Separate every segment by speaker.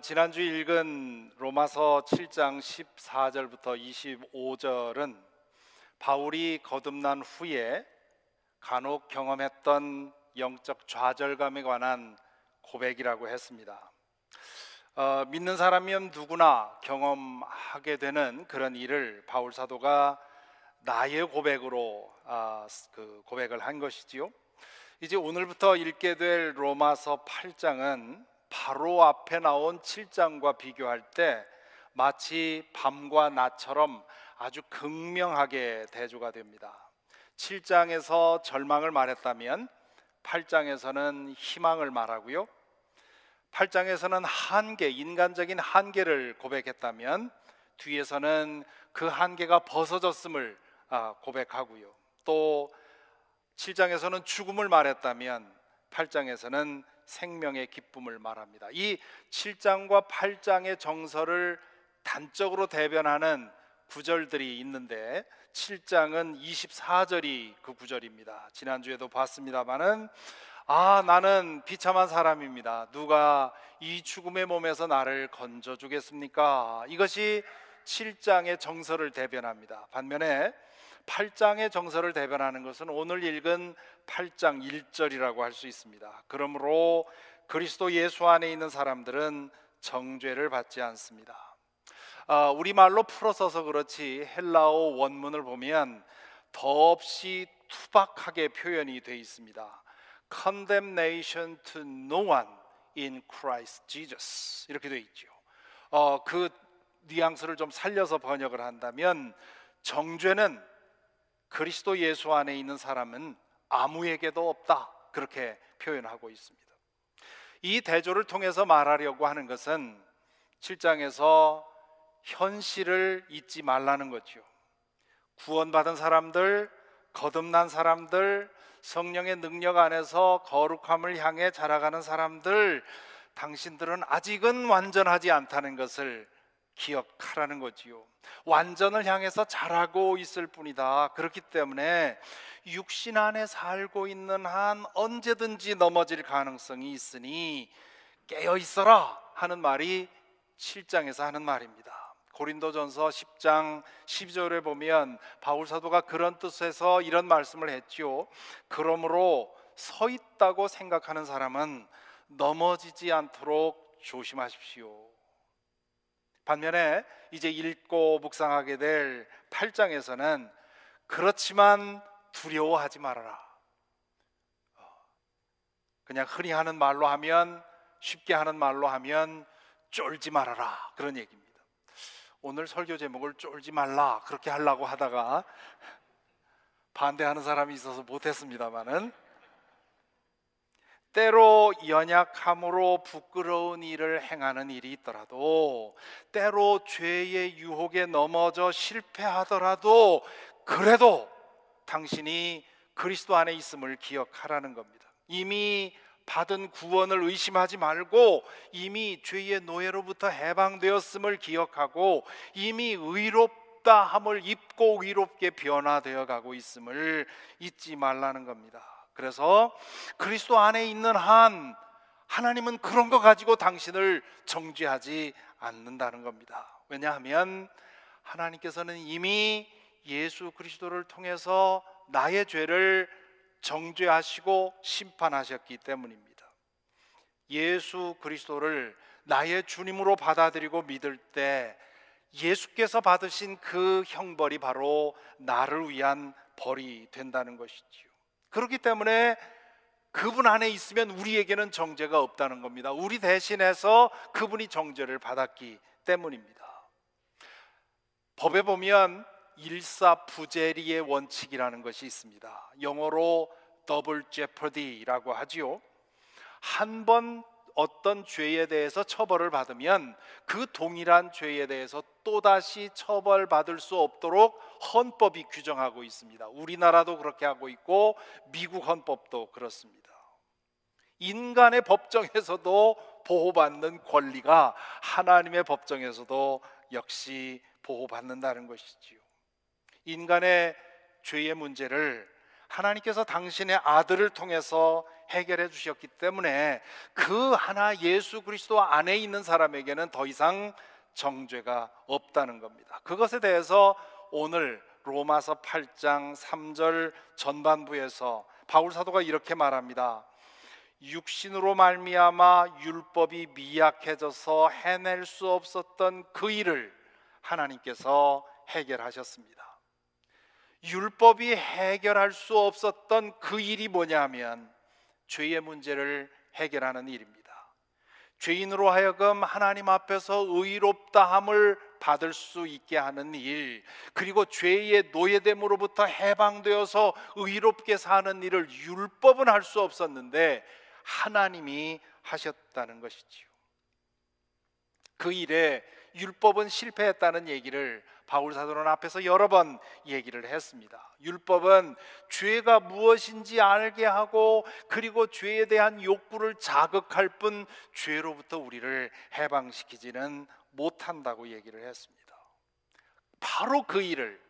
Speaker 1: 지난주 읽은 로마서 7장 14절부터 25절은 바울이 거듭난 후에 간혹 경험했던 영적 좌절감에 관한 고백이라고 했습니다. 믿는 사람이면 누구나 경험하게 되는 그런 일을 바울 사도가 나의 고백으로 고백을 한 것이지요. 이제 오늘부터 읽게 될 로마서 8장은 바로 앞에 나온 7장과 비교할 때 마치 밤과 낮처럼 아주 극명하게 대조가 됩니다. 7장에서 절망을 말했다면 8장에서는 희망을 말하고요, 8장에서는 한계, 인간적인 한계를 고백했다면 뒤에서는 그 한계가 벗어졌음을 고백하고요, 또 7장에서는 죽음을 말했다면 8장에서는 생명의 기쁨을 말합니다. 이 7장과 8장의 정서를 단적으로 대변하는 구절들이 있는데 7장은 24절이 그 구절입니다. 지난주에도 봤습니다마는 나는 비참한 사람입니다. 누가 이 죽음의 몸에서 나를 건져주겠습니까? 이것이 7장의 정서를 대변합니다. 반면에 8장의 정서를 대변하는 것은 오늘 읽은 8장 1절이라고 할 수 있습니다. 그러므로 그리스도 예수 안에 있는 사람들은 정죄를 받지 않습니다. 우리말로 풀어서서 그렇지 헬라어 원문을 보면 더없이 투박하게 표현이 되어 있습니다. Condemnation to no one in Christ Jesus 이렇게 되어 있죠. 그 뉘앙스를 좀 살려서 번역을 한다면 정죄는 그리스도 예수 안에 있는 사람은 아무에게도 없다, 그렇게 표현하고 있습니다. 이 대조를 통해서 말하려고 하는 것은 7장에서 현실을 잊지 말라는 거죠. 구원받은 사람들, 거듭난 사람들, 성령의 능력 안에서 거룩함을 향해 자라가는 사람들, 당신들은 아직은 완전하지 않다는 것을 기억하라는 거지요. 완전을 향해서 자라고 있을 뿐이다. 그렇기 때문에 육신 안에 살고 있는 한 언제든지 넘어질 가능성이 있으니 깨어 있어라 하는 말이 7장에서 하는 말입니다. 고린도전서 10장 12절에 보면 바울 사도가 그런 뜻에서 이런 말씀을 했죠. 그러므로 서 있다고 생각하는 사람은 넘어지지 않도록 조심하십시오. 반면에 이제 읽고 묵상하게 될 8장에서는 그렇지만 두려워하지 말아라. 그냥 흔히 하는 말로 하면, 쉽게 하는 말로 하면 쫄지 말아라, 그런 얘기입니다. 오늘 설교 제목을 쫄지 말라 그렇게 하려고 하다가 반대하는 사람이 있어서 못했습니다마는, 때로 연약함으로 부끄러운 일을 행하는 일이 있더라도, 때로 죄의 유혹에 넘어져 실패하더라도 그래도 당신이 그리스도 안에 있음을 기억하라는 겁니다. 이미 받은 구원을 의심하지 말고 이미 죄의 노예로부터 해방되었음을 기억하고 이미 의롭다 함을 입고 의롭게 변화되어 가고 있음을 잊지 말라는 겁니다. 그래서 그리스도 안에 있는 한 하나님은 그런 거 가지고 당신을 정죄하지 않는다는 겁니다. 왜냐하면 하나님께서는 이미 예수 그리스도를 통해서 나의 죄를 정죄하시고 심판하셨기 때문입니다. 예수 그리스도를 나의 주님으로 받아들이고 믿을 때 예수께서 받으신 그 형벌이 바로 나를 위한 벌이 된다는 것이지요. 그렇기 때문에 그분 안에 있으면 우리에게는 정죄가 없다는 겁니다. 우리 대신해서 그분이 정죄를 받았기 때문입니다. 법에 보면 일사부재리의 원칙이라는 것이 있습니다. 영어로 더블 제퍼디라고 하지요. 한 번 어떤 죄에 대해서 처벌을 받으면 그 동일한 죄에 대해서 또다시 처벌받을 수 없도록 헌법이 규정하고 있습니다. 우리나라도 그렇게 하고 있고 미국 헌법도 그렇습니다. 인간의 법정에서도 보호받는 권리가 하나님의 법정에서도 역시 보호받는다는 것이지요. 인간의 죄의 문제를 하나님께서 당신의 아들을 통해서 해결해 주셨기 때문에 그 하나 예수 그리스도 안에 있는 사람에게는 더 이상 정죄가 없다는 겁니다. 그것에 대해서 오늘 로마서 8장 3절 전반부에서 바울 사도가 이렇게 말합니다. 육신으로 말미암아 율법이 미약해져서 해낼 수 없었던 그 일을 하나님께서 해결하셨습니다. 율법이 해결할 수 없었던 그 일이 뭐냐면 죄의 문제를 해결하는 일입니다. 죄인으로 하여금 하나님 앞에서 의롭다함을 받을 수 있게 하는 일, 그리고 죄의 노예됨으로부터 해방되어서 의롭게 사는 일을 율법은 할 수 없었는데 하나님이 하셨다는 것이지요. 그 일에 율법은 실패했다는 얘기를 바울 사도는 앞에서 여러 번 얘기를 했습니다. 율법은 죄가 무엇인지 알게 하고 그리고 죄에 대한 욕구를 자극할 뿐 죄로부터 우리를 해방시키지는 못한다고 얘기를 했습니다. 바로 그 일을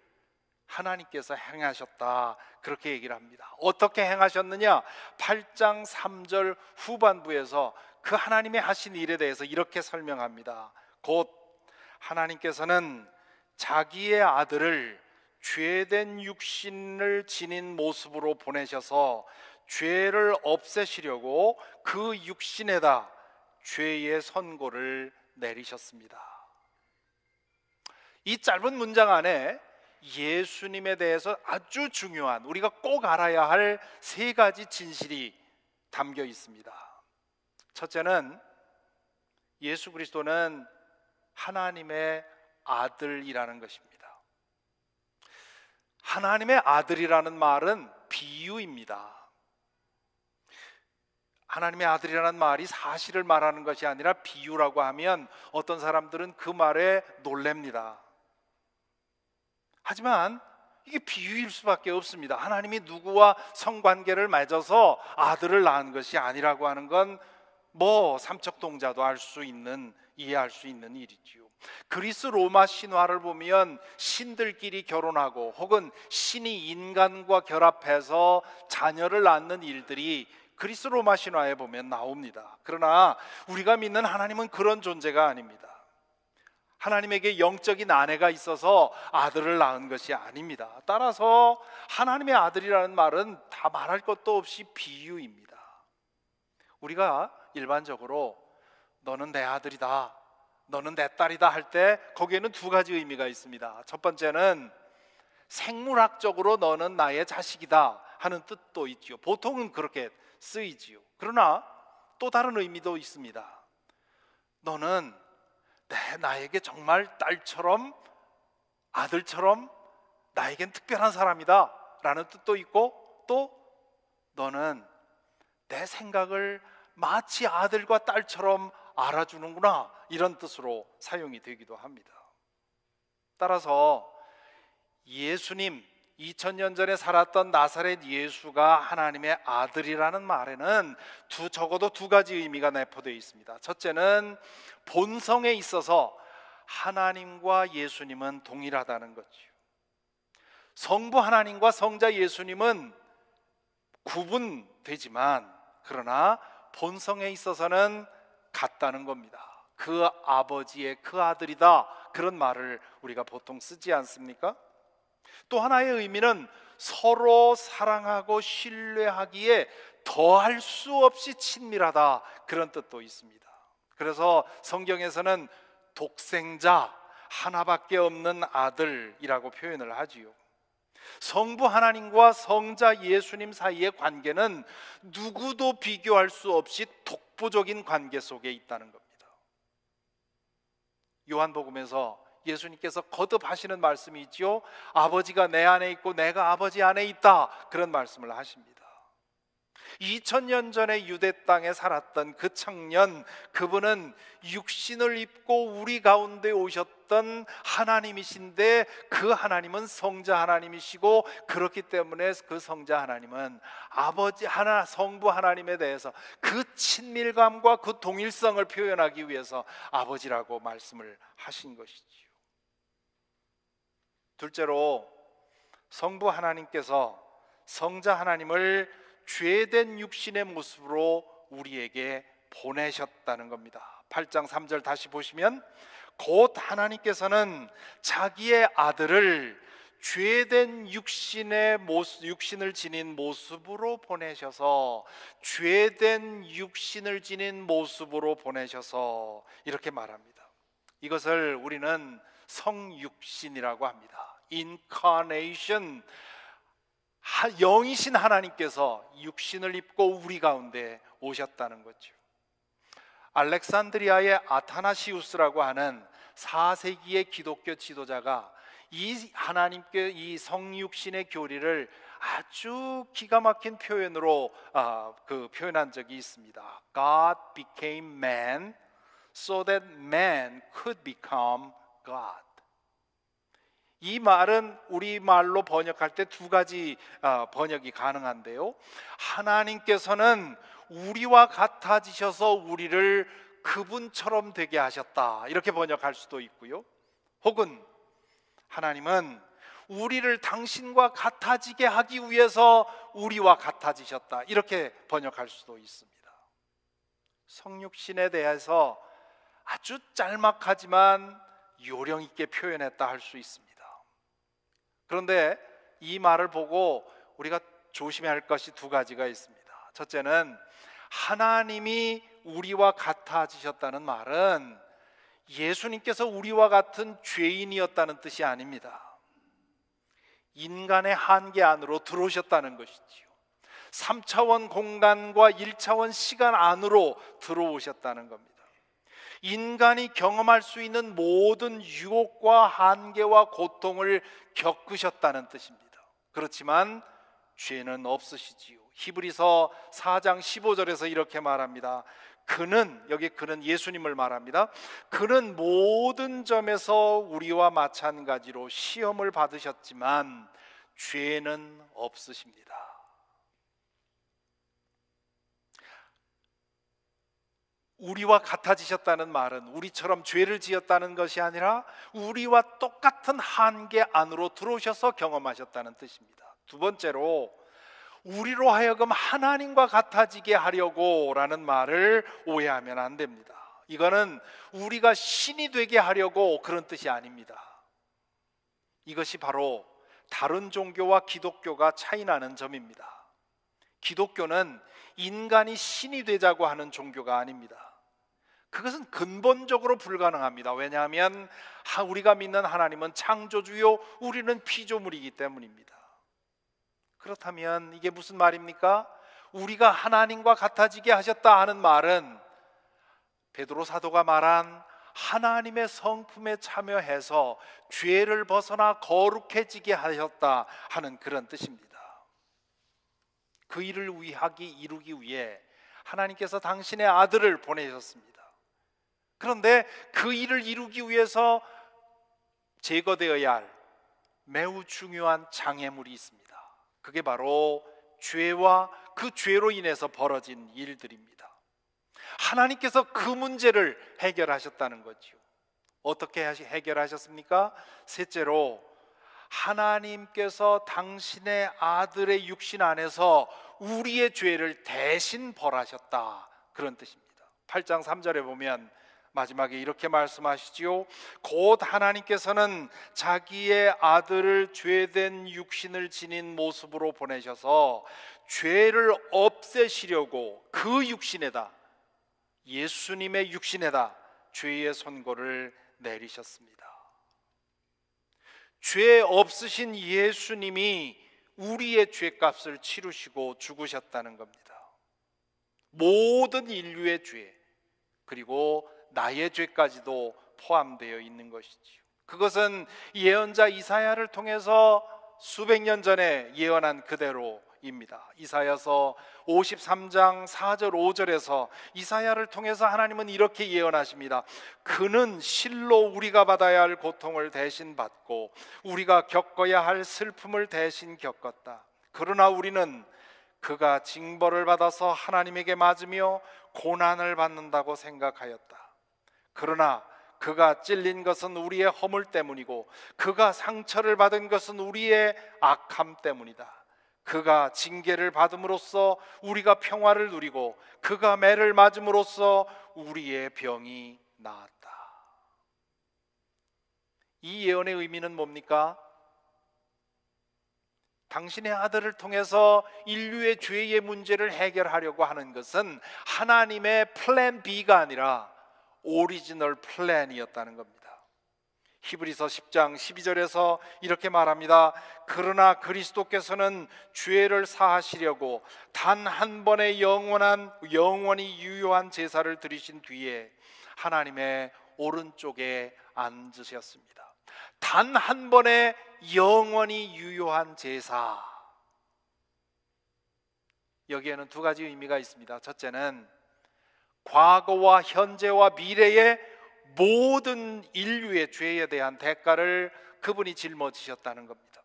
Speaker 1: 하나님께서 행하셨다, 그렇게 얘기를 합니다. 어떻게 행하셨느냐? 8장 3절 후반부에서 그 하나님의 하신 일에 대해서 이렇게 설명합니다. 곧 하나님께서는 자기의 아들을 죄된 육신을 지닌 모습으로 보내셔서 죄를 없애시려고 그 육신에다 죄의 선고를 내리셨습니다. 이 짧은 문장 안에 예수님에 대해서 아주 중요한, 우리가 꼭 알아야 할 세 가지 진실이 담겨 있습니다. 첫째는 예수 그리스도는 하나님의 아들이라는 것입니다. 하나님의 아들이라는 말은 비유입니다. 하나님의 아들이라는 말이 사실을 말하는 것이 아니라 비유라고 하면 어떤 사람들은 그 말에 놀랍니다. 하지만 이게 비유일 수밖에 없습니다. 하나님이 누구와 성관계를 맺어서 아들을 낳은 것이 아니라고 하는 건 삼척동자도 알 수 있는, 이해할 수 있는 일이지요. 그리스 로마 신화를 보면 신들끼리 결혼하고 혹은 신이 인간과 결합해서 자녀를 낳는 일들이 그리스 로마 신화에 보면 나옵니다. 그러나 우리가 믿는 하나님은 그런 존재가 아닙니다. 하나님에게 영적인 아내가 있어서 아들을 낳은 것이 아닙니다. 따라서 하나님의 아들이라는 말은 다 말할 것도 없이 비유입니다. 우리가 일반적으로 너는 내 아들이다, 너는 내 딸이다 할 때 거기에는 두 가지 의미가 있습니다. 첫 번째는 생물학적으로 너는 나의 자식이다 하는 뜻도 있지요. 보통은 그렇게 쓰이지요. 그러나 또 다른 의미도 있습니다. 너는 나에게 정말 딸처럼, 아들처럼 나에겐 특별한 사람이다 라는 뜻도 있고, 또 너는 내 생각을 마치 아들과 딸처럼 알아주는구나, 이런 뜻으로 사용이 되기도 합니다. 따라서 예수님, 2000년 전에 살았던 나사렛 예수가 하나님의 아들이라는 말에는 적어도 두 가지 의미가 내포되어 있습니다. 첫째는 본성에 있어서 하나님과 예수님은 동일하다는 거죠. 성부 하나님과 성자 예수님은 구분되지만 그러나 본성에 있어서는 같다는 겁니다. 그 아버지의 그 아들이다, 그런 말을 우리가 보통 쓰지 않습니까? 또 하나의 의미는 서로 사랑하고 신뢰하기에 더할 수 없이 친밀하다, 그런 뜻도 있습니다. 그래서 성경에서는 독생자, 하나밖에 없는 아들이라고 표현을 하지요. 성부 하나님과 성자 예수님 사이의 관계는 누구도 비교할 수 없이 독보적인 관계 속에 있다는 겁니다. 요한복음에서 예수님께서 거듭 하시는 말씀이 있죠. 아버지가 내 안에 있고 내가 아버지 안에 있다, 그런 말씀을 하십니다. 2000년 전에 유대 땅에 살았던 그 청년, 그분은 육신을 입고 우리 가운데 오셨던 하나님이신데 그 하나님은 성자 하나님이시고, 그렇기 때문에 그 성자 하나님은 아버지 하나, 성부 하나님에 대해서 그 친밀감과 그 동일성을 표현하기 위해서 아버지라고 말씀을 하신 것이지요. 둘째로 성부 하나님께서 성자 하나님을 죄된 육신의 모습으로 우리에게 보내셨다는 겁니다. 8장 3절 다시 보시면 곧 하나님께서는 자기의 아들을 죄된 육신을 지닌 모습으로 보내셔서, 죄된 육신을 지닌 모습으로 보내셔서 이렇게 말합니다. 이것을 우리는 성육신이라고 합니다. Incarnation. 영이신 하나님께서 육신을 입고 우리 가운데 오셨다는 거죠. 알렉산드리아의 아타나시우스라고 하는 4세기의 기독교 지도자가 이 하나님께 이 성육신의 교리를 아주 기가 막힌 표현으로 표현한 적이 있습니다. God became man so that man could become God. 이 말은 우리말로 번역할 때 두 가지 번역이 가능한데요. 하나님께서는 우리와 같아지셔서 우리를 그분처럼 되게 하셨다, 이렇게 번역할 수도 있고요. 혹은 하나님은 우리를 당신과 같아지게 하기 위해서 우리와 같아지셨다, 이렇게 번역할 수도 있습니다. 성육신에 대해서 아주 짤막하지만 요령 있게 표현했다 할 수 있습니다. 그런데 이 말을 보고 우리가 조심해야 할 것이 두 가지가 있습니다. 첫째는 하나님이 우리와 같아지셨다는 말은 예수님께서 우리와 같은 죄인이었다는 뜻이 아닙니다. 인간의 한계 안으로 들어오셨다는 것이지요. 3차원 공간과 1차원 시간 안으로 들어오셨다는 겁니다. 인간이 경험할 수 있는 모든 유혹과 한계와 고통을 겪으셨다는 뜻입니다. 그렇지만 죄는 없으시지요. 히브리서 4장 15절에서 이렇게 말합니다. 여기 그는 예수님을 말합니다. 그는 모든 점에서 우리와 마찬가지로 시험을 받으셨지만 죄는 없으십니다. 우리와 같아지셨다는 말은 우리처럼 죄를 지었다는 것이 아니라 우리와 똑같은 한계 안으로 들어오셔서 경험하셨다는 뜻입니다. 두 번째로, 우리로 하여금 하나님과 같아지게 하려고 라는 말을 오해하면 안 됩니다. 이거는 우리가 신이 되게 하려고 그런 뜻이 아닙니다. 이것이 바로 다른 종교와 기독교가 차이나는 점입니다. 기독교는 인간이 신이 되자고 하는 종교가 아닙니다. 그것은 근본적으로 불가능합니다. 왜냐하면 우리가 믿는 하나님은 창조주요, 우리는 피조물이기 때문입니다. 그렇다면 이게 무슨 말입니까? 우리가 하나님과 같아지게 하셨다 하는 말은 베드로 사도가 말한 하나님의 성품에 참여해서 죄를 벗어나 거룩해지게 하셨다 하는 그런 뜻입니다. 그 일을 이루기 위해 하나님께서 당신의 아들을 보내셨습니다. 그런데 그 일을 이루기 위해서 제거되어야 할 매우 중요한 장애물이 있습니다. 그게 바로 죄와 그 죄로 인해서 벌어진 일들입니다. 하나님께서 그 문제를 해결하셨다는 거죠. 어떻게 해결하셨습니까? 셋째로, 하나님께서 당신의 아들의 육신 안에서 우리의 죄를 대신 벌하셨다, 그런 뜻입니다. 8장 3절에 보면 마지막에 이렇게 말씀하시지요. 곧 하나님께서는 자기의 아들을 죄된 육신을 지닌 모습으로 보내셔서 죄를 없애시려고 그 육신에다, 예수님의 육신에다 죄의 선고를 내리셨습니다. 죄 없으신 예수님이 우리의 죄값을 치르시고 죽으셨다는 겁니다. 모든 인류의 죄, 그리고 나의 죄까지도 포함되어 있는 것이지요. 그것은 예언자 이사야를 통해서 수백 년 전에 예언한 그대로입니다. 이사야서 53장 4절 5절에서 이사야를 통해서 하나님은 이렇게 예언하십니다. 그는 실로 우리가 받아야 할 고통을 대신 받고 우리가 겪어야 할 슬픔을 대신 겪었다. 그러나 우리는 그가 징벌을 받아서 하나님에게 맞으며 고난을 받는다고 생각하였다. 그러나 그가 찔린 것은 우리의 허물 때문이고 그가 상처를 받은 것은 우리의 악함 때문이다. 그가 징계를 받음으로써 우리가 평화를 누리고 그가 매를 맞음으로써 우리의 병이 나았다. 이 예언의 의미는 뭡니까? 당신의 아들을 통해서 인류의 죄의 문제를 해결하려고 하는 것은 하나님의 플랜 B가 아니라 오리지널 플랜이었다는 겁니다. 히브리서 10장 12절에서 이렇게 말합니다. 그러나 그리스도께서는 죄를 사하시려고 단 한 번의 영원히 유효한 제사를 드리신 뒤에 하나님의 오른쪽에 앉으셨습니다. 단 한 번의 영원히 유효한 제사. 여기에는 두 가지 의미가 있습니다. 첫째는 과거와 현재와 미래의 모든 인류의 죄에 대한 대가를 그분이 짊어지셨다는 겁니다.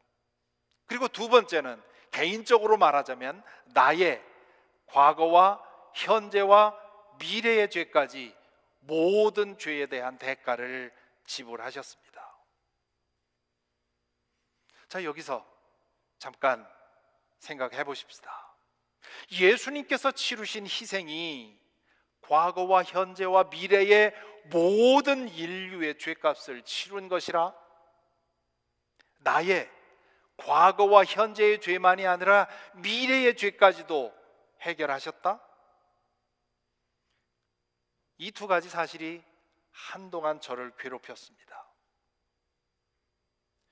Speaker 1: 그리고 두 번째는 개인적으로 말하자면 나의 과거와 현재와 미래의 죄까지 모든 죄에 대한 대가를 지불하셨습니다. 자, 여기서 잠깐 생각해 보십시다. 예수님께서 치르신 희생이 과거와 현재와 미래의 모든 인류의 죄값을 치룬 것이라, 나의 과거와 현재의 죄만이 아니라 미래의 죄까지도 해결하셨다? 이 두 가지 사실이 한동안 저를 괴롭혔습니다.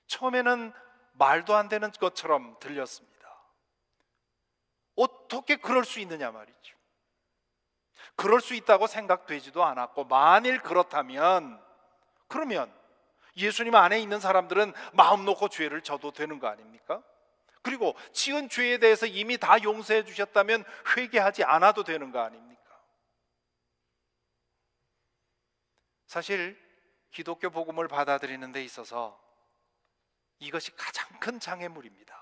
Speaker 1: 처음에는 말도 안 되는 것처럼 들렸습니다. 어떻게 그럴 수 있느냐 말이죠. 그럴 수 있다고 생각되지도 않았고, 만일 그렇다면 그러면 예수님 안에 있는 사람들은 마음 놓고 죄를 져도 되는 거 아닙니까? 그리고 지은 죄에 대해서 이미 다 용서해 주셨다면 회개하지 않아도 되는 거 아닙니까? 사실 기독교 복음을 받아들이는 데 있어서 이것이 가장 큰 장애물입니다.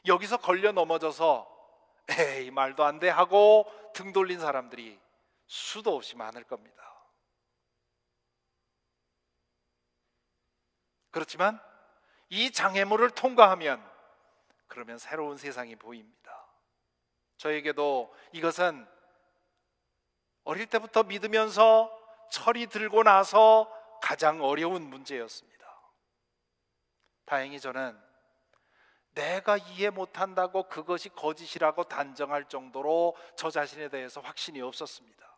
Speaker 1: 여기서 걸려 넘어져서 에이 말도 안 돼 하고 등 돌린 사람들이 수도 없이 많을 겁니다. 그렇지만 이 장애물을 통과하면 그러면 새로운 세상이 보입니다. 저에게도 이것은 어릴 때부터 믿으면서 철이 들고 나서 가장 어려운 문제였습니다. 다행히 저는 내가 이해 못한다고 그것이 거짓이라고 단정할 정도로 저 자신에 대해서 확신이 없었습니다.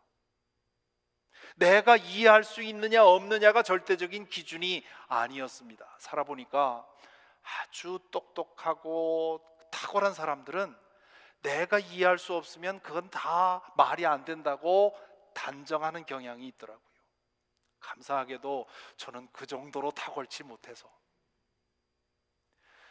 Speaker 1: 내가 이해할 수 있느냐 없느냐가 절대적인 기준이 아니었습니다. 살아보니까 아주 똑똑하고 탁월한 사람들은 내가 이해할 수 없으면 그건 다 말이 안 된다고 단정하는 경향이 있더라고요. 감사하게도 저는 그 정도로 탁월치 못해서,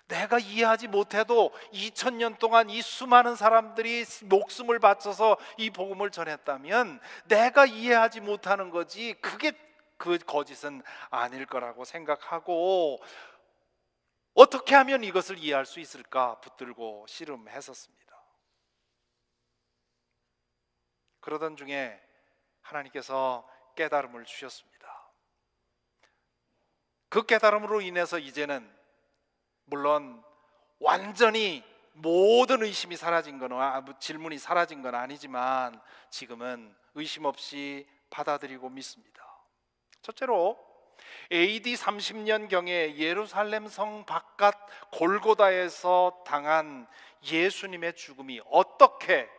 Speaker 1: 내가 이해하지 못해도 2000년 동안 이 수많은 사람들이 목숨을 바쳐서 이 복음을 전했다면 내가 이해하지 못하는 거지 그게 그 거짓은 아닐 거라고 생각하고, 어떻게 하면 이것을 이해할 수 있을까 붙들고 씨름했었습니다. 그러던 중에 하나님께서 깨달음을 주셨습니다. 그 깨달음으로 인해서 이제는 물론 완전히 모든 의심이 사라진 건, 질문이 사라진 건 아니지만 지금은 의심 없이 받아들이고 믿습니다. 첫째로 AD 30년경에 예루살렘 성 바깥 골고다에서 당한 예수님의 죽음이 어떻게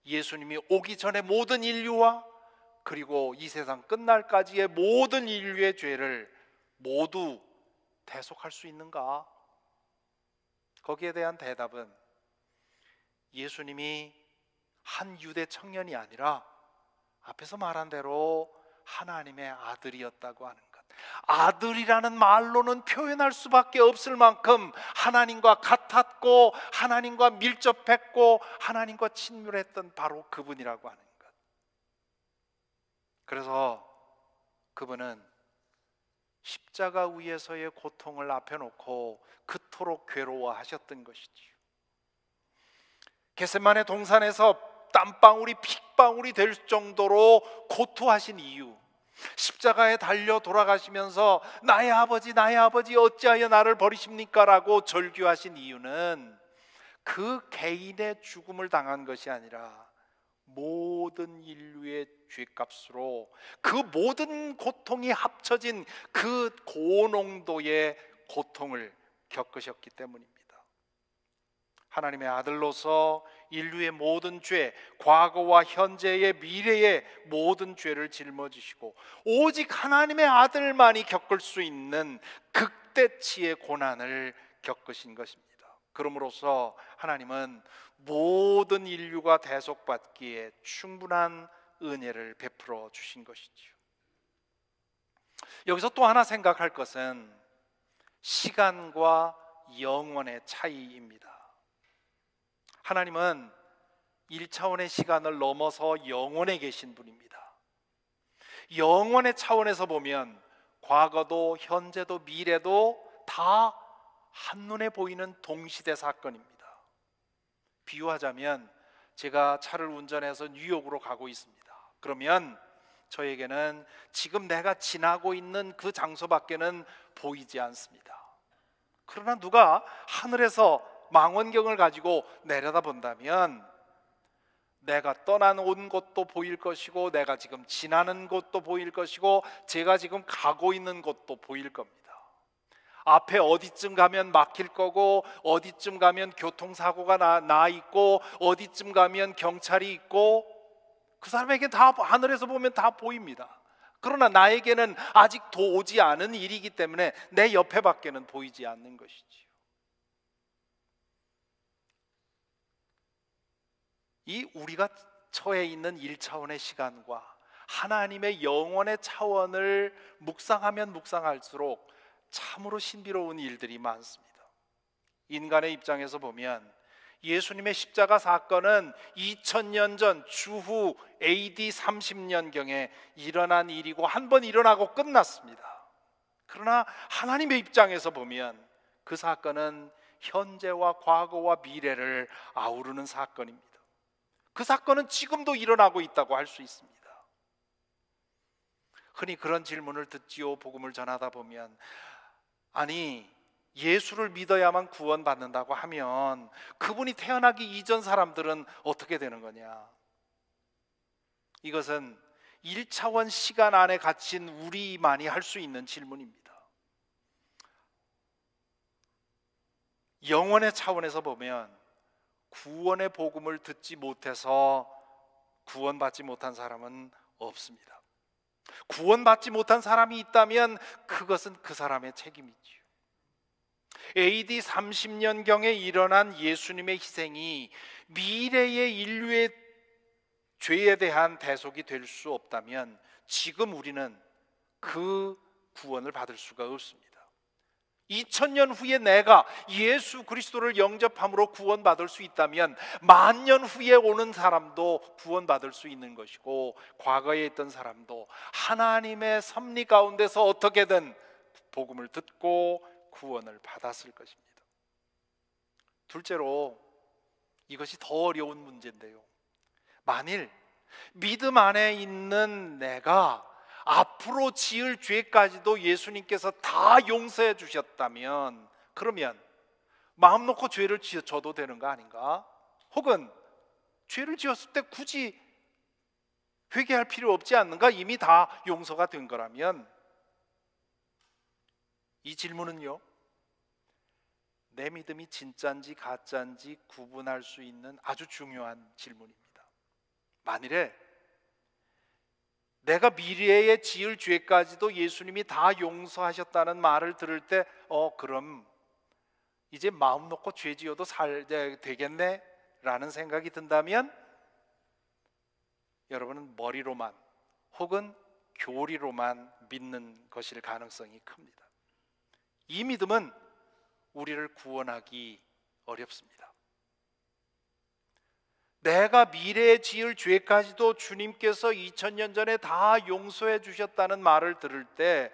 Speaker 1: 예수님이 오기 전에 모든 인류와 그리고 이 세상 끝날까지의 모든 인류의 죄를 모두 대속할 수 있는가? 거기에 대한 대답은 예수님이 한 유대 청년이 아니라 앞에서 말한 대로 하나님의 아들이었다고 하는 것. 아들이라는 말로는 표현할 수밖에 없을 만큼 하나님과 같았고 하나님과 밀접했고 하나님과 친밀했던 바로 그분이라고 하는 것. 그래서 그분은 십자가 위에서의 고통을 앞에 놓고 그토록 괴로워하셨던 것이지요. 겟세마네 동산에서 땀방울이 핏방울이 될 정도로 고통하신 이유, 십자가에 달려 돌아가시면서 나의 아버지 어찌하여 나를 버리십니까? 라고 절규하신 이유는 그 개인의 죽음을 당한 것이 아니라 모든 인류의 죄값으로 그 모든 고통이 합쳐진 그 고농도의 고통을 겪으셨기 때문입니다. 하나님의 아들로서 인류의 모든 죄, 과거와 현재의 미래의 모든 죄를 짊어지시고 오직 하나님의 아들만이 겪을 수 있는 극대치의 고난을 겪으신 것입니다. 그러므로서 하나님은 모든 인류가 대속받기에 충분한 은혜를 베풀어 주신 것이지요. 여기서 또 하나 생각할 것은 시간과 영원의 차이입니다. 하나님은 1차원의 시간을 넘어서 영원에 계신 분입니다. 영원의 차원에서 보면 과거도 현재도 미래도 다 한눈에 보이는 동시대 사건입니다. 비유하자면 제가 차를 운전해서 뉴욕으로 가고 있습니다. 그러면 저에게는 지금 내가 지나고 있는 그 장소밖에는 보이지 않습니다. 그러나 누가 하늘에서 망원경을 가지고 내려다본다면 내가 떠난 온 곳도 보일 것이고 내가 지금 지나는 곳도 보일 것이고 제가 지금 가고 있는 곳도 보일 겁니다. 앞에 어디쯤 가면 막힐 거고 어디쯤 가면 교통사고가 나 있고 어디쯤 가면 경찰이 있고 그 사람에게 다 하늘에서 보면 다 보입니다. 그러나 나에게는 아직 오지 않은 일이기 때문에 내 옆에밖에는 보이지 않는 것이지요. 이 우리가 처해 있는 1차원의 시간과 하나님의 영원의 차원을 묵상하면 묵상할수록 참으로 신비로운 일들이 많습니다. 인간의 입장에서 보면 예수님의 십자가 사건은 2000년 전 주후 AD 30년경에 일어난 일이고 한 번 일어나고 끝났습니다. 그러나 하나님의 입장에서 보면 그 사건은 현재와 과거와 미래를 아우르는 사건입니다. 그 사건은 지금도 일어나고 있다고 할 수 있습니다. 흔히 그런 질문을 듣지요. 복음을 전하다 보면 아니 예수를 믿어야만 구원받는다고 하면 그분이 태어나기 이전 사람들은 어떻게 되는 거냐? 이것은 1차원 시간 안에 갇힌 우리만이 할 수 있는 질문입니다. 영원의 차원에서 보면 구원의 복음을 듣지 못해서 구원받지 못한 사람은 없습니다. 구원받지 못한 사람이 있다면 그것은 그 사람의 책임이지요. AD 30년경에 일어난 예수님의 희생이 미래의 인류의 죄에 대한 대속이 될 수 없다면 지금 우리는 그 구원을 받을 수가 없습니다. 2000년 후에 내가 예수 그리스도를 영접함으로 구원받을 수 있다면 만년 후에 오는 사람도 구원받을 수 있는 것이고 과거에 있던 사람도 하나님의 섭리 가운데서 어떻게든 복음을 듣고 구원을 받았을 것입니다. 둘째로 이것이 더 어려운 문제인데요, 만일 믿음 안에 있는 내가 앞으로 지을 죄까지도 예수님께서 다 용서해 주셨다면 그러면 마음 놓고 죄를 지어도 되는 거 아닌가? 혹은 죄를 지었을 때 굳이 회개할 필요 없지 않는가? 이미 다 용서가 된 거라면 이 질문은요, 내 믿음이 진짜인지 가짜인지 구분할 수 있는 아주 중요한 질문입니다. 만일에 내가 미래에 지을 죄까지도 예수님이 다 용서하셨다는 말을 들을 때 그럼 이제 마음 놓고 죄 지어도 되겠네 라는 생각이 든다면 여러분은 머리로만 혹은 교리로만 믿는 것일 가능성이 큽니다. 이 믿음은 우리를 구원하기 어렵습니다. 내가 미래에 지을 죄까지도 주님께서 2000년 전에 다 용서해 주셨다는 말을 들을 때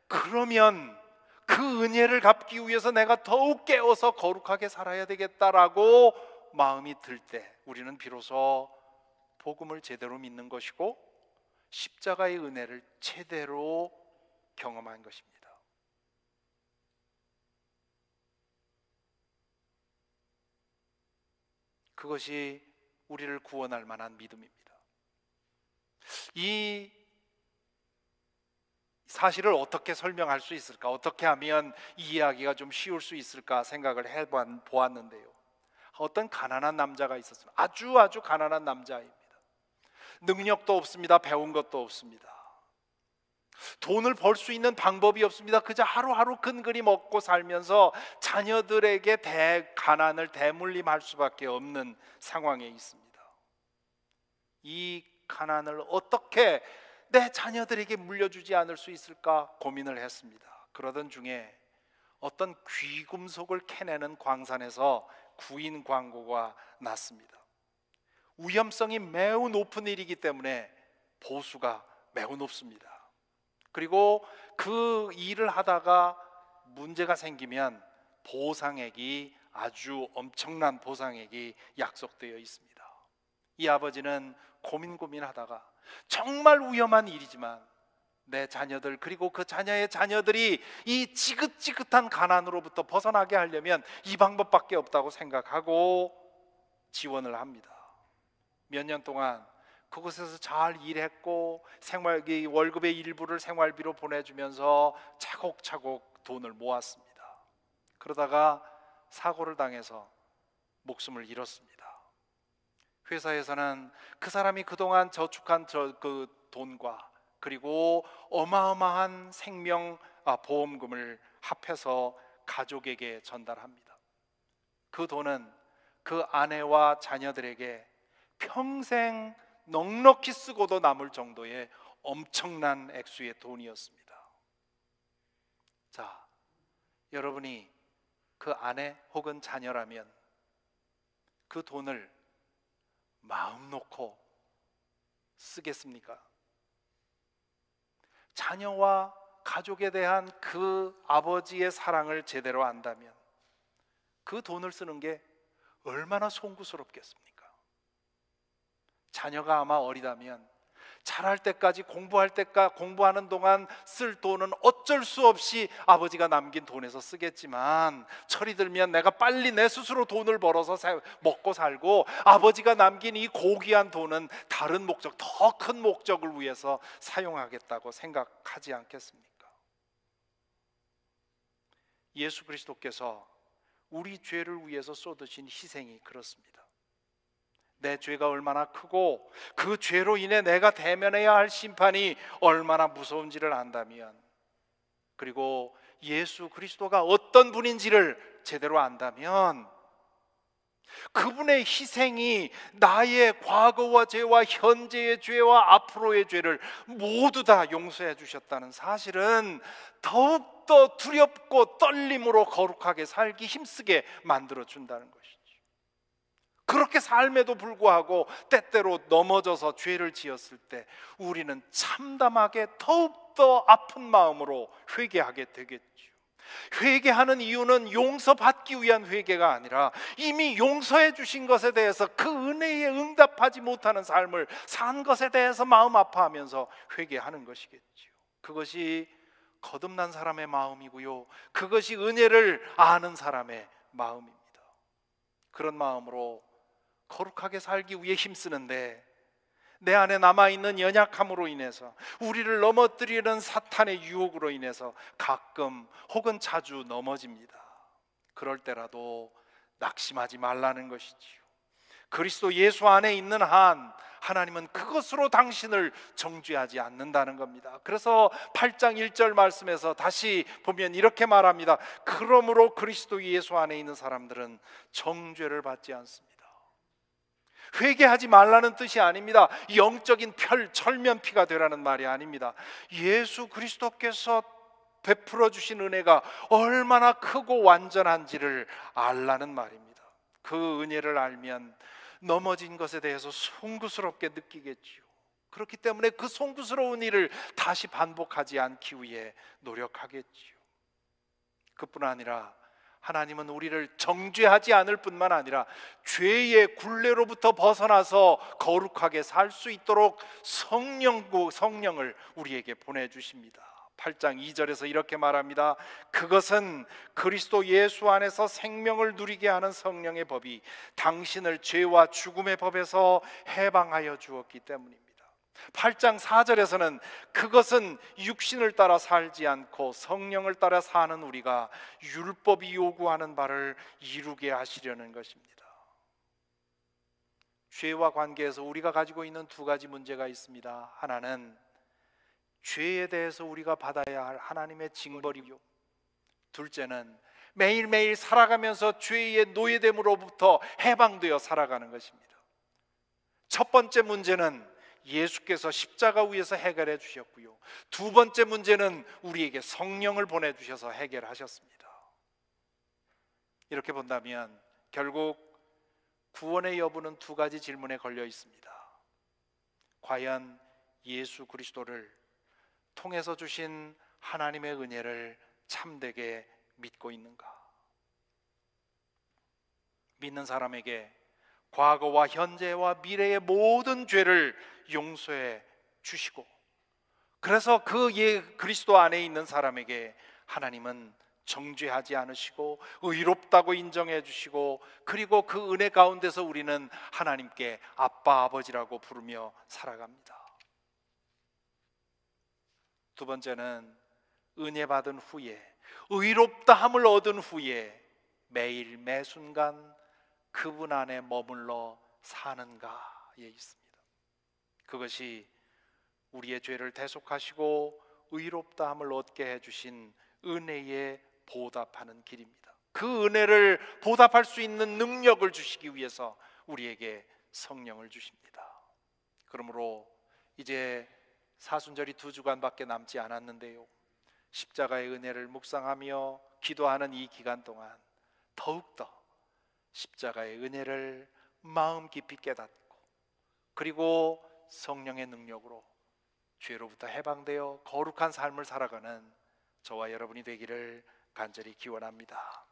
Speaker 1: 그러면 그 은혜를 갚기 위해서 내가 더욱 깨어서 거룩하게 살아야 되겠다라고 마음이 들 때 우리는 비로소 복음을 제대로 믿는 것이고 십자가의 은혜를 제대로 경험한 것입니다. 그것이 우리를 구원할 만한 믿음입니다. 이 사실을 어떻게 설명할 수 있을까? 어떻게 하면 이 이야기가 좀 쉬울 수 있을까 생각을 해보았는데요. 어떤 가난한 남자가 있었습니다. 아주 가난한 남자입니다. 능력도 없습니다. 배운 것도 없습니다. 돈을 벌 수 있는 방법이 없습니다. 그저 하루하루 근근히 먹고 살면서 자녀들에게 가난을 대물림할 수밖에 없는 상황에 있습니다. 이 가난을 어떻게 내 자녀들에게 물려주지 않을 수 있을까 고민을 했습니다. 그러던 중에 어떤 귀금속을 캐내는 광산에서 구인 광고가 났습니다. 위험성이 매우 높은 일이기 때문에 보수가 매우 높습니다. 그리고 그 일을 하다가 문제가 생기면 보상액이 아주 엄청난 보상액이 약속되어 있습니다. 이 아버지는 고민하다가 정말 위험한 일이지만 내 자녀들 그리고 그 자녀의 자녀들이 이 지긋지긋한 가난으로부터 벗어나게 하려면 이 방법밖에 없다고 생각하고 지원을 합니다. 몇 년 동안 그곳에서 잘 일했고 월급의 일부를 생활비로 보내주면서 차곡차곡 돈을 모았습니다. 그러다가 사고를 당해서 목숨을 잃었습니다. 회사에서는 그 사람이 그동안 저축한 그 돈과 그리고 어마어마한 보험금을 합해서 가족에게 전달합니다. 그 돈은 그 아내와 자녀들에게 평생 넉넉히 쓰고도 남을 정도의 엄청난 액수의 돈이었습니다. 자, 여러분이 그 아내 혹은 자녀라면 그 돈을 마음 놓고 쓰겠습니까? 자녀와 가족에 대한 그 아버지의 사랑을 제대로 안다면 그 돈을 쓰는 게 얼마나 송구스럽겠습니까? 자녀가 아마 어리다면 자랄 때까지 공부하는 동안 쓸 돈은 어쩔 수 없이 아버지가 남긴 돈에서 쓰겠지만 철이 들면 내가 빨리 내 스스로 돈을 벌어서 먹고 살고 아버지가 남긴 이 고귀한 돈은 다른 목적, 더 큰 목적을 위해서 사용하겠다고 생각하지 않겠습니까? 예수 그리스도께서 우리 죄를 위해서 쏟으신 희생이 그렇습니다. 내 죄가 얼마나 크고 그 죄로 인해 내가 대면해야 할 심판이 얼마나 무서운지를 안다면, 그리고 예수 그리스도가 어떤 분인지를 제대로 안다면 그분의 희생이 나의 과거와 죄와 현재의 죄와 앞으로의 죄를 모두 다 용서해 주셨다는 사실은 더욱더 두렵고 떨림으로 거룩하게 살기 힘쓰게 만들어 준다는 것이죠. 그렇게 삶에도 불구하고 때때로 넘어져서 죄를 지었을 때 우리는 참담하게 더욱더 아픈 마음으로 회개하게 되겠죠. 회개하는 이유는 용서받기 위한 회개가 아니라 이미 용서해 주신 것에 대해서 그 은혜에 응답하지 못하는 삶을 산 것에 대해서 마음 아파하면서 회개하는 것이겠죠. 그것이 거듭난 사람의 마음이고요, 그것이 은혜를 아는 사람의 마음입니다. 그런 마음으로 거룩하게 살기 위해 힘쓰는데 내 안에 남아있는 연약함으로 인해서, 우리를 넘어뜨리는 사탄의 유혹으로 인해서 가끔 혹은 자주 넘어집니다. 그럴 때라도 낙심하지 말라는 것이지요. 그리스도 예수 안에 있는 한 하나님은 그것으로 당신을 정죄하지 않는다는 겁니다. 그래서 8장 1절 말씀에서 다시 보면 이렇게 말합니다. 그러므로 그리스도 예수 안에 있는 사람들은 정죄를 받지 않습니다. 회개하지 말라는 뜻이 아닙니다. 영적인 철면피가 되라는 말이 아닙니다. 예수 그리스도께서 베풀어 주신 은혜가 얼마나 크고 완전한지를 알라는 말입니다. 그 은혜를 알면 넘어진 것에 대해서 송구스럽게 느끼겠지요. 그렇기 때문에 그 송구스러운 일을 다시 반복하지 않기 위해 노력하겠지요. 그뿐 아니라 하나님은 우리를 정죄하지 않을 뿐만 아니라 죄의 굴레로부터 벗어나서 거룩하게 살 수 있도록 성령을 우리에게 보내주십니다. 8장 2절에서 이렇게 말합니다. 그것은 그리스도 예수 안에서 생명을 누리게 하는 성령의 법이 당신을 죄와 죽음의 법에서 해방하여 주었기 때문입니다. 8장 4절에서는 그것은 육신을 따라 살지 않고 성령을 따라 사는 우리가 율법이 요구하는 바를 이루게 하시려는 것입니다. 죄와 관계에서 우리가 가지고 있는 두 가지 문제가 있습니다. 하나는 죄에 대해서 우리가 받아야 할 하나님의 징벌이요, 둘째는 매일매일 살아가면서 죄의 노예됨으로부터 해방되어 살아가는 것입니다. 첫 번째 문제는 예수께서 십자가 위에서 해결해 주셨고요, 두 번째 문제는 우리에게 성령을 보내주셔서 해결하셨습니다. 이렇게 본다면 결국 구원의 여부는 두 가지 질문에 걸려 있습니다. 과연 예수 그리스도를 통해서 주신 하나님의 은혜를 참되게 믿고 있는가? 믿는 사람에게 과거와 현재와 미래의 모든 죄를 용서해 주시고, 그래서 그 그리스도 안에 있는 사람에게 하나님은 정죄하지 않으시고 의롭다고 인정해 주시고, 그리고 그 은혜 가운데서 우리는 하나님께 아빠 아버지라고 부르며 살아갑니다. 두 번째는 은혜 받은 후에, 의롭다함을 얻은 후에 매일 매순간 그분 안에 머물러 사는가에 있습니다. 그것이 우리의 죄를 대속하시고 의롭다함을 얻게 해주신 은혜에 보답하는 길입니다. 그 은혜를 보답할 수 있는 능력을 주시기 위해서 우리에게 성령을 주십니다. 그러므로 이제 사순절이 2주간밖에 남지 않았는데요, 십자가의 은혜를 묵상하며 기도하는 이 기간 동안 더욱더 십자가의 은혜를 마음 깊이 깨닫고, 그리고 성령의 능력으로 죄로부터 해방되어 거룩한 삶을 살아가는 저와 여러분이 되기를 간절히 기원합니다.